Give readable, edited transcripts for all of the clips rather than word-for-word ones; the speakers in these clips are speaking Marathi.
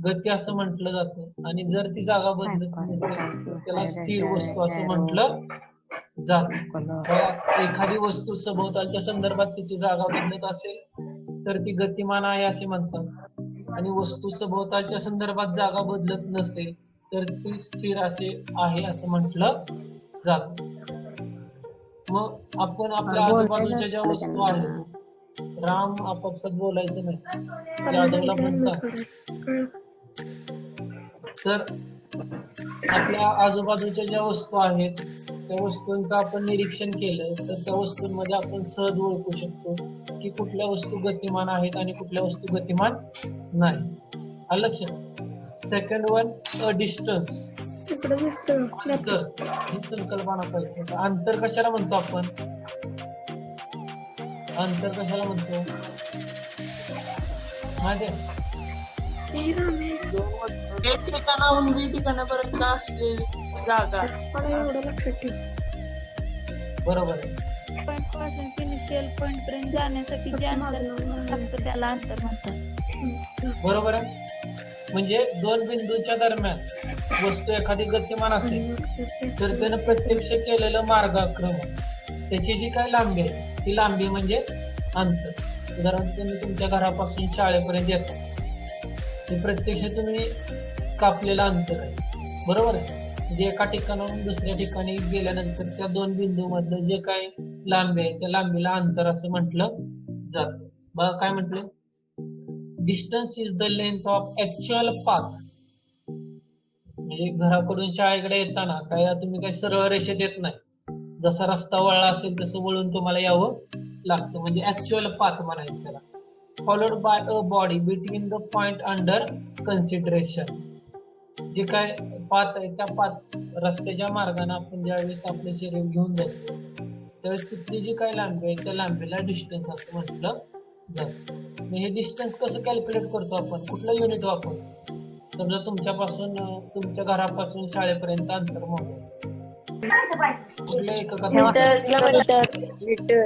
गती असं म्हटलं जातं. आणि जर ती जागा बदलत नसेल तर त्याला स्थिर वस्तू असं म्हटलं जातं. एखादी वस्तू सभोवतालच्या संदर्भात तिची जागा बदलत असेल तर ती गतिमान आहे असे म्हणतात. आणि वस्तू सभोवतालच्या संदर्भात जागा बदलत नसेल तर ती स्थिर असे आहे असं म्हटलं जातं. मग आपण आपल्या आजूबाजूच्या ज्या वस्तू आहेत, राम आपापसात बोलायचं नाही, यादवला पण सांग. तर आपल्या आजूबाजूच्या ज्या वस्तू आहेत त्या वस्तूंचं आपण निरीक्षण केलं तर त्या वस्तूंमध्ये आपण सहज ओळखू शकतो की कुठल्या वस्तू गतिमान आहेत आणि कुठल्या वस्तू गतिमान नाही. आलं लक्षात? सेकंड वन, अ डिस्टन्स, अंतर. ही संकल्पना पाहिजे. अंतर कशाला म्हणतो आपण? अंतर कशाला म्हणतो माहिती आहे? एक ठिकाणाहून बी ठिकाणापर्यंत असलेली जागा. बरोबर आहे. पॉइंट पासून इनिशियल पॉइंट पर्यंत जाण्यासाठी जे अंतर लागतं त्याला अंतर म्हणतात. बरोबर आहे. म्हणजे दोन बिंदूच्या दरम्यान वस्तू एखादी गतिमान असेल तर त्यानं प्रत्यक्ष केलेलं मार्गक्रमण त्याची जी काही लांबी आहे ती लांबी म्हणजे अंतर. उदाहरण तुम्ही तुमच्या घरापासून शाळेपर्यंत येता, हे प्रत्यक्ष तुम्ही कापलेलं अंतर आहे. बरोबर आहे. म्हणजे एका ठिकाणाहून दुसऱ्या ठिकाणी गेल्यानंतर त्या दोन बिंदू मधलं जे काही लांबी आहे त्या लांबीला अंतर असं म्हटलं जातं. बघा काय म्हटलं? Distance is the length of actual path. म्हणजे घराकडून शाळेकडे येताना काय तुम्ही काही सरळ रेषेत येत नाही, जसा रस्ता वळला असेल तसं वळून तुम्हाला यावं लागतं, म्हणजे ऍक्च्युअल पाथ म्हणायचं त्याला. Followed by a body between the point under consideration. जे काय पाथ आहे त्या पाथ रस्त्याच्या मार्गाने आपण ज्यावेळेस आपलं शरीर घेऊन जातो त्यावेळेस तिथली जी काही लांबी आहे त्या लांबीला डिस्टन्स असं म्हटलं जातं. हे डिस्टन्स कसं कॅल्क्युलेट करतो आपण? कुठलं युनिट वापरतो? समजा तुमच्यापासून तुमच्या घरापासून शाळेपर्यंतचं अंतर मोजायचं, कुठल्या एककात?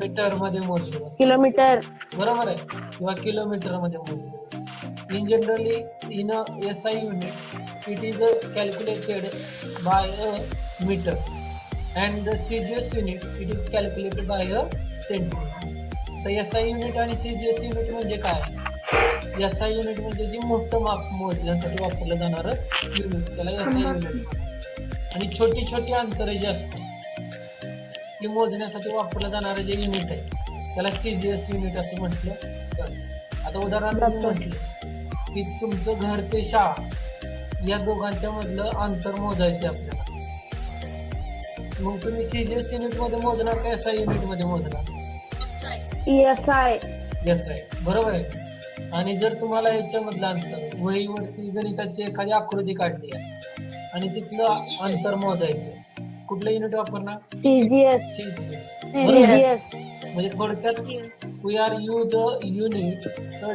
मीटर मध्ये मोजलं, किलोमीटर, बरोबर आहे, किंवा किलोमीटर मध्ये मोजलं. In generally in SI unit it is calculated by a meter and the CGS unit it is calculated by a centimeter. तर SI युनिट आणि CGS युनिट म्हणजे काय? SI युनिट म्हणजे जे मोठं माप मोजण्यासाठी वापरलं जाणारं युनिट, त्याला SI युनिट. आणि छोटी छोटी अंतरे जी असतात ती मोजण्यासाठी वापरलं जाणारं जे युनिट आहे त्याला CGS युनिट असं म्हटलं जातं. आता उदाहरणार्थ म्हटलं की तुमचं घर ते शाळा या दोघांच्या मधलं अंतर मोजायचं आपल्याला, मग तुम्ही CGS युनिट मध्ये मोजणार का SI युनिट मध्ये मोजणार? SI, बरोबर आहे. आणि जर तुम्हाला याच्यामधलं अंतर वहीवरती गणिताची एखादी आकृती काढली आणि तिथलं अंतर मोजायचं, कुठलं युनिट वापरणार? CGS. म्हणजे थोडक्यात we are use a unit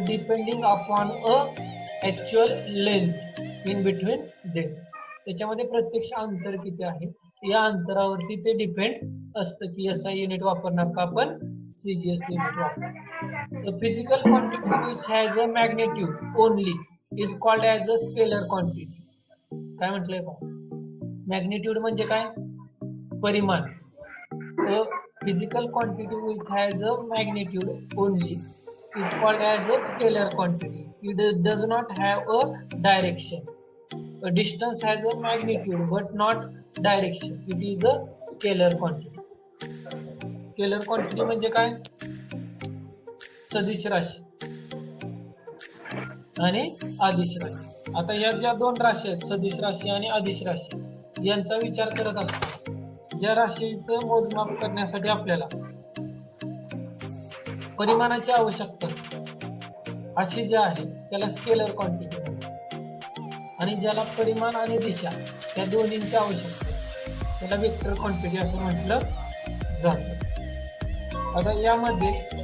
depending upon a actual length in between them. त्याच्यामध्ये प्रत्यक्ष अंतर किती आहे या अंतरावरती ते डिपेंड असतं की SI युनिट वापरणार का आपण CGS युनिट वापरणार. The physical quantity which has a magnitude only is called as a scalar quantity. काय म्हटलंय पहा? मॅग्निट्यूड म्हणजे काय? परिमाण. The physical quantity which has a magnitude only is called as a scalar quantity. It does not have a direction. A distance has a magnitude but not direction. It is a scalar quantity. Scalar quantity म्हणजे काय? सदिश राशी आणि अदिश राशी. आता या ज्या दोन राशी आहेत सदिश राशी आणि अदिश राशी यांचा विचार करत असतो, ज्या राशीचं मोजमाप करण्यासाठी आपल्याला परिमाणाची आवश्यकता असते अशी जे आहे त्याला स्केलर क्वांटिटी म्हणतात. आणि ज्याला परिमाण आणि दिशा या दोन्हींची आवश्यकता त्याला वेक्टर क्वांटिटी असं म्हटलं जातं. आता यामध्ये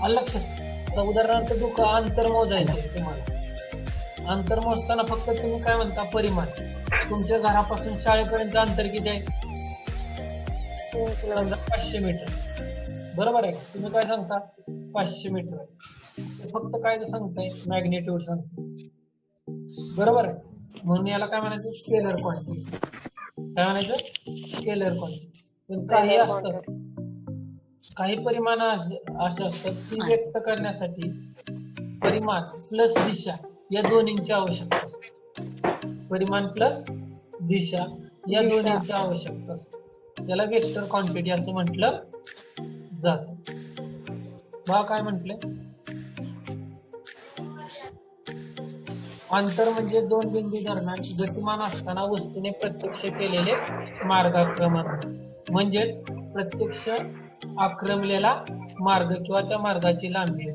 लक्षात आता उदाहरणार्थ अंतर मोजायचे तुम्हाला. अंतर मोजताना फक्त तुम्ही काय म्हणता परिमाण. तुमच्या घरापासून शाळेपर्यंत अंतर किती आहे? समजा 500 मीटर. बरोबर आहे. तुम्ही काय सांगता? 500 मीटर आहे. फक्त काय सांगताय? मॅग्नेट्यूड सांगताय. बरोबर आहे. म्हणून याला काय म्हणायचं? Scalar quantity. काय म्हणायचं? Scalar quantity. पण काही असतात, काही परिमाण असे असतात ती व्यक्त करण्यासाठी परिमाण प्लस दिशा या दोन्हींची आवश्यकता असते. परिमाण प्लस दिशा या दोन्हींची आवश्यकता असते. त्याला वेक्टर क्वांटिटी असं म्हटलं जातं. बघा काय म्हटलंय? अंतर म्हणजे दोन बिंदू दरम्यान गतिमान असताना वस्तूने प्रत्यक्ष केलेले मार्गाक्रमण, म्हणजेच प्रत्यक्ष आक्रमलेला मार्ग किंवा त्या मार्गाची लांबी.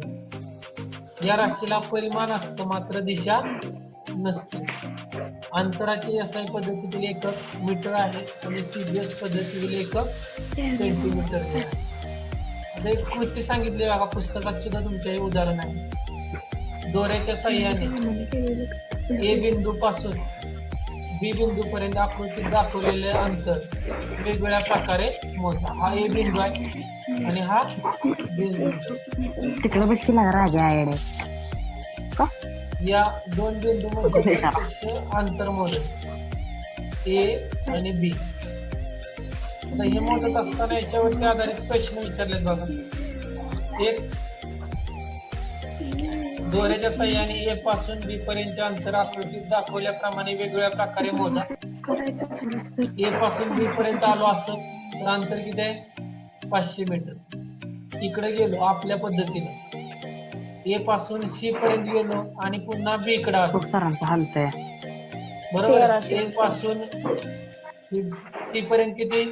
या राशीला परिमाण असतं मात्र दिशा नसते. अंतराचे SI पद्धतीतील एकक मीटर आहे आणि CBS पद्धतीतील एकक सेंटीमीटर आहे. आता एक कृती सांगितली बघा पुस्तकात सुद्धा तुमच्या हे उदाहरण आहे. दोऱ्याच्या साह्याने A बिंदू पासून B बिंदू पर्यंत आकृतीत दाखवलेले अंतर वेगवेगळ्या प्रकारे मोजा. हा A बिंदू आहे आणि हा बिंदू. तिकडे बसला राजा आहे. या दोन बिंदू मध्ये अंतर मोजत A आणि B. आता हे मोजत असताना याच्यावरती आधारित प्रश्न विचारले बघा. एक, दोऱ्याच्या साह्याने A पासून B पर्यंत अंतर आकृतीत दाखवल्याप्रमाणे वेगवेगळ्या प्रकारे मोजा. A पासून B पर्यंत आलो असं तर अंतर किती आहे? 500 मीटर. इकडे गेलो आपल्या पद्धतीने A पासून C पर्यंत गेलो आणि पुन्हा B कडे आलो. बरोबर. A पासून C पर्यंत किती?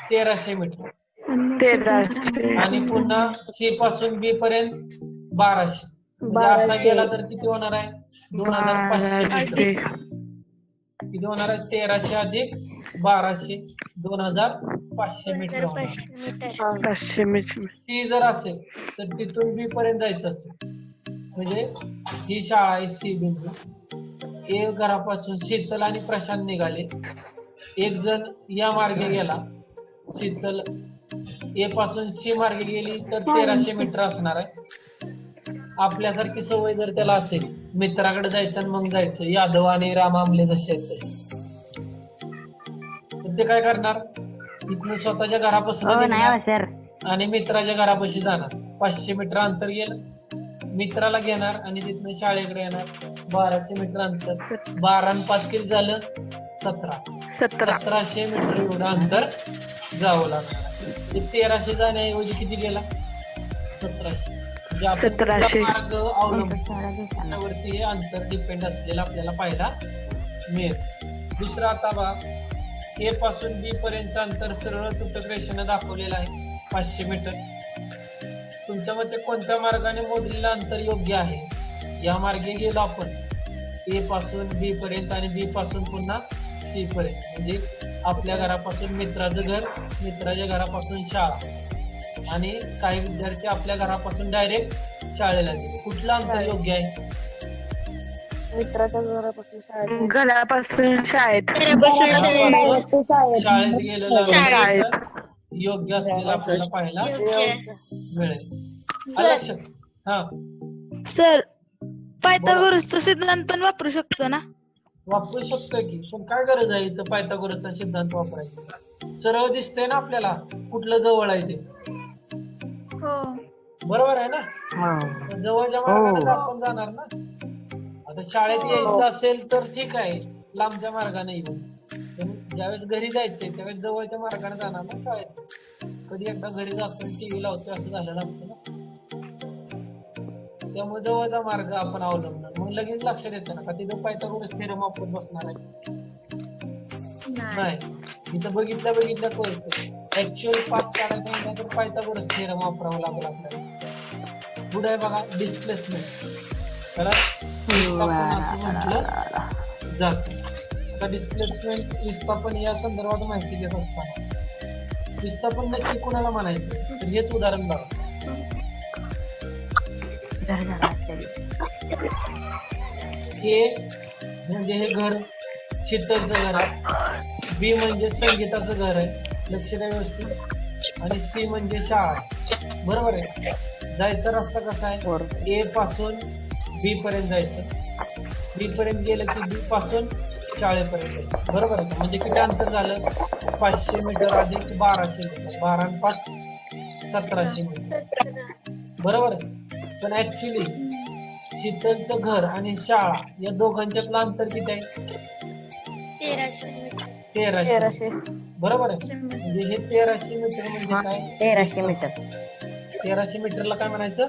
1300 मीटर. आणि पुन्हा C पासून B पर्यंत 1200. म्हणजे असा गेला तर किती होणार आहे? 2500 मीटर. किती होणार आहे? 1300 अधिक 1200 2500 मीटर होणार. ती जर असेल तर तिथून B पर्यंत जायचं असेल म्हणजे ही शाळा आहे C बिंदू. A घरापासून शीतल आणि प्रशांत निघाले. एक जण या मार्गे गेला. शीतल A पासून C मार्गे गेली तर 1300 मीटर असणार आहे. आपल्यासारखी सवय जर त्याला असेल मित्राकडे जायचं आणि मग जायचं, यादव आणि राम आमले जसे आहेत तसे, तर ते काय करणार? इथनं स्वतःच्या घरापासून आणि मित्राच्या घरापाशी जाणार. 500 मीटर अंतर गेलं, मित्राला घेणार आणि तिथनं शाळेकडे येणार. 1200 मीटर अंतर. 12 आणि 5 किती झालं? 1700 मीटर एवढं अंतर जावं लागणार. 1300 जाण्याऐवजी किती गेला? 1700. म्हणजे मार्ग अवलंबून हे अंतर डिपेंड असलेलं आपल्याला पाहायला मिळेल. दुसरा आता बघा, A पासून B पर्यंत अंतर सरळ तुटक रेषेने दाखवलेलं आहे 500 मीटर. तुमच्या मते कोणत्या मार्गाने मोजलेलं अंतर योग्य आहे? या मार्गे गेलो आपण A पासून B पर्यंत आणि B पासून पुन्हा C पर्यंत. म्हणजे आपल्या घरापासून मित्राचं घर, मित्राच्या घरापासून शाळा, आणि काही विद्यार्थी आपल्या घरापासून डायरेक्ट शाळेला गेले. कुठलं अंतर योग्य आहे? मित्राच्या घरापासून शाळेत. घरापासून शाळेत. शाळेत गेलेलं योग्य असलेलं आपल्याला पाहायला मिळेल. लक्षात. हा सर, पायथागोरसचा सिद्धांत पण वापरू शकतो ना? वापरू शकतो की, पण काय गरज आहे इथं पायथागोरसचा सिद्धांत वापरायचा? सरळ दिसतंय ना आपल्याला कुठलं जवळ आहे ते. बरोबर आहे ना? जवळच्या मार्गाने आपण जाणार ना. आता शाळेत यायचं असेल तर ठीक आहे, लांबच्या मार्गाने येऊ. पण ज्यावेळेस घरी जायचंय त्यावेळेस जवळच्या मार्गाने जाणार ना शाळेत. कधी एकदा घरी जातो टीव्ही लावतो असं झालेलं असतं ना. त्यामुळे जवळचा मार्ग आपण अवलंबणार. मग लगेच लक्षात येतं ना का तिथं पायथागोरस थेरम वापरत बसणार आहे? नाही. इथं बघितल्या कळतं. ऍक्च्युअल पाथ काढायचं म्हटलं तर पायथागोरस थेरम वापरावं लागेल आपल्याला. पुढे आहे बघा डिस्प्लेसमेंट. त्याला म्हटलं जातं. आता डिस्प्लेसमेंट विस्थापन या संदर्भात माहिती घेत असताना विस्थापन नक्की कोणाला म्हणायचं तर हेच उदाहरण बघा. घर झालं असलेलं. ए म्हणजे हे घर शीतलचं घर आहे, बी म्हणजे संगीताचं घर आहे, लक्ष द्या व्यवस्थित, आणि सी म्हणजे शाळा आहे. बरोबर आहे. जायचा रस्ता कसा आहे? बरोबर. ए पासून बी पर्यंत जायचं, बी पर्यंत गेलं की बी पासून शाळेपर्यंत जायचं. बरोबर आहे का? म्हणजे किती अंतर झालं? 500 मीटर अधिक 1200 मीटर, 12 आणि 5 1700 मीटर. बरोबर आहे. पण ऍक्च्युली शीतलचं घर आणि शाळा या दोघांच्यातलं अंतर किती आहे? 1300. बरोबर आहे. म्हणजे हे 1300 मीटर म्हणजे काय? 1300 मीटर. 1300 मीटरला काय म्हणायचं?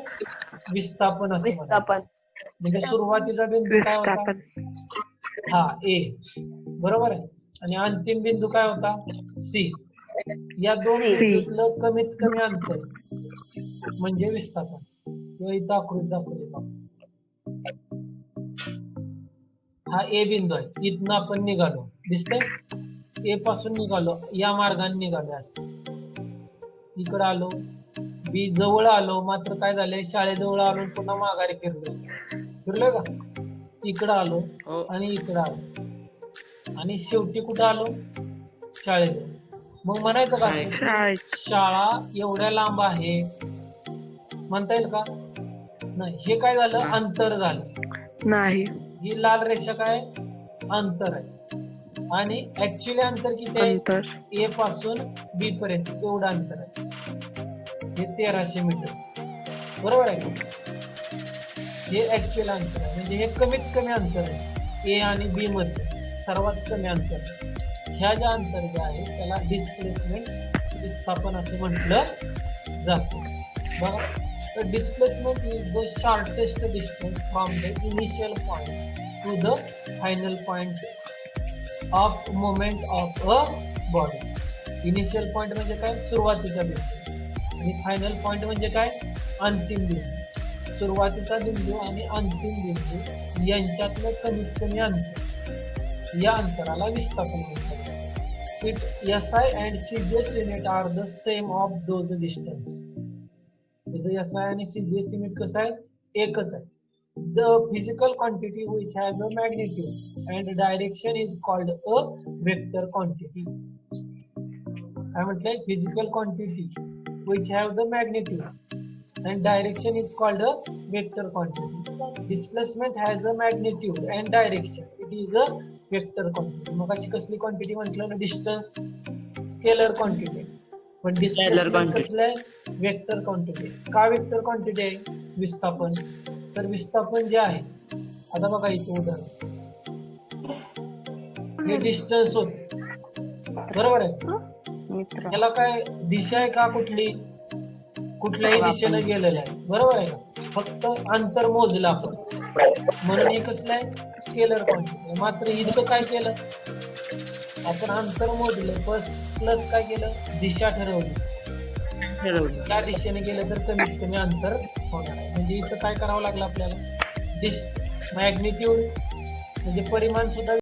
विस्थापन असं म्हणायचं. विस्थापन. म्हणजे सुरुवातीचा बिंदू काय होता? हा, ए. बरोबर आहे. आणि अंतिम बिंदू काय होता? सी. या दोन बिंदूतलं कमीत कमी अंतर म्हणजे विस्थापन. किंवा इथं आकृती दाखवली बघा. हा ए बिंदू आहे, इथनं आपण निघालो, दिसतंय? ए पासून निघालो, या मार्गाने निघालो, असं इकडं आलो, बी जवळ आलो, मात्र काय झालंय? शाळेजवळ आलो, पुन्हा माघारी फिरलोय का? इकडं आलो आणि इकडं आलो, आणि शेवटी कुठं आलो? शाळेजवळ. मग म्हणायचं का शाळा एवढ्या लांब आहे म्हणता येईल का? नाही. हे काय झालं? अंतर झालं. नाही. ही लाल रेषा काय? अंतर आहे. आणि ऍक्च्युली अंतर किती आहे? ए पासून बी पर्यंत एवढं अंतर आहे. हे 1300 मीटर. बरोबर आहे का? हे ऍक्च्युअल अंतर आहे, म्हणजे हे कमीत कमी अंतर आहे ए आणि बी मध्ये, सर्वात कमी अंतर. ह्या ज्या अंतर जे आहे त्याला डिस्प्लेसमेंट, विस्थापन असं म्हटलं जातं. बघा, तर displacement is the shortest distance from the initial point two the final point of moment of a body. Initial point म्हणजे काय? सुरुवातीचा बिंदू. आणि फायनल पॉइंट म्हणजे काय? अंतिम बिंदू. सुरुवातीचा बिंदू आणि अंतिम बिंदू यांच्यातलं कमीत कमी अंतर, या अंतराला विस्थापन म्हणतात. It SI and CGS unit are the same of those distance. इथं SI आणि CGS unit कसं आहे? एकच आहे. The physical quantity which has a magnitude and direction is called a vector quantity. काय म्हटलंय? Physical quantity which have the magnitude and direction is called a vector quantity. Displacement has a magnitude and direction. It is a vector quantity. मग अशी कसली क्वांटिटी म्हटलं ना? Distance scalar quantity. पण डिस्प्लेसमेंट कसलं आहे? Vector quantity. का वेक्टर क्वांटिटी आहे? विस्थापन. तर विस्थापन जे आहे, आता बघा इथे उदाहरण, हे डिस्टन्स होत, बरोबर आहे? याला काय दिशा आहे का? कुठल्याही दिशेने गेलेलं आहे, बरोबर आहे का? फक्त अंतर मोजलं आपण, म्हणून हे कसलं आहे? Scalar quantity. मात्र इथं काय केलं आपण? अंतर मोजलं, प्लस काय केलं? दिशा ठरवली. त्या दिशेने गेलं तर कमीत कमी अंतर होणार आहे. म्हणजे इथं काय करावं लागलं आपल्याला? मॅग्निट्यूड म्हणजे परिमाण सुद्धा